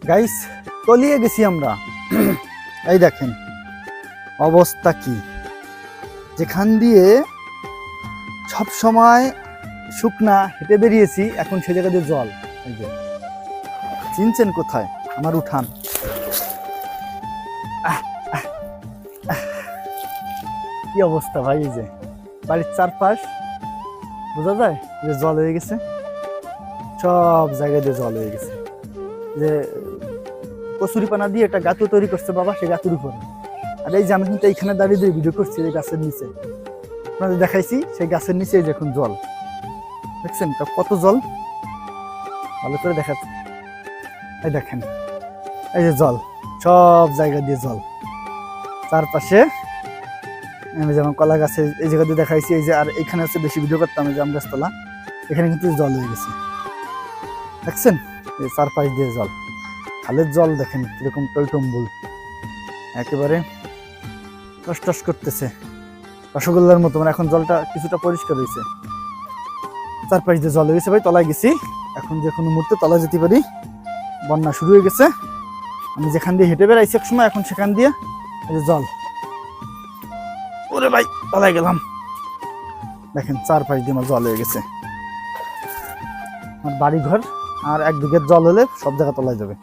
Guys তলিয়ে গেছি আমরা। এই দেখেন অবস্থা কি, যেখান দিয়ে সব সময় শুকনা হেঁটে বেরিয়েছি এখন সে জায়গা দিয়ে জল। এই যে চিনছেন কোথায়? আমার উঠান। কি অবস্থা ভাই, এই যে বাড়ির চারপাশ বোঝা যায় যে জল হয়ে গেছে, সব জায়গায় দিয়ে জল হয়ে গেছে। যে কচুরিপানা দিয়ে একটা গাঁতু তৈরি করছে বাবা, সেই গাঁতুর উপরে। আর এই যে আমি কিন্তু এইখানে দাঁড়িয়ে দিয়ে ভিডিও করছি, এই গাছের নিচে আপনাদের দেখাইছি, সেই গাছের নিচে এই দেখুন জল দেখছেন তা কত জল, ভালো করে দেখাচ্ছে। এই দেখেন এই যে জল, সব জায়গা দিয়ে জল চারপাশে। আমি যেমন কলা গাছে এই জায়গা দিয়ে দেখাইছি, এই যে আর এখানে হচ্ছে বেশি ভিডিও করতাম, এই যে আম গাছতলা, এখানে কিন্তু জল হয়ে গেছে দেখছেন, এই চারপাশ দিয়ে জল। খালের জল দেখেন কিরকম টইটম্বুল, একেবারে টস টস করতেছে রসগোল্লার মতো। মানে এখন জলটা কিছুটা পরিষ্কার হয়েছে, চারপাশ দিয়ে জল হয়ে গেছে। ভাই তলায় গেছি, এখন যে কোনো মুহূর্তে তলায় যেতে পারি, বন্যা শুরু হয়ে গেছে। আমি যেখান দিয়ে হেঁটে বেড়াইছি এক সময়, এখন সেখান দিয়ে এই যে জল। ওরে ভাই তলায় গেলাম, দেখেন চারপাশ দিয়ে আমার জল হয়ে গেছে। আমার বাড়ি ঘর আর এক বিঘের জল হলে সব জায়গা তলায় যাবে।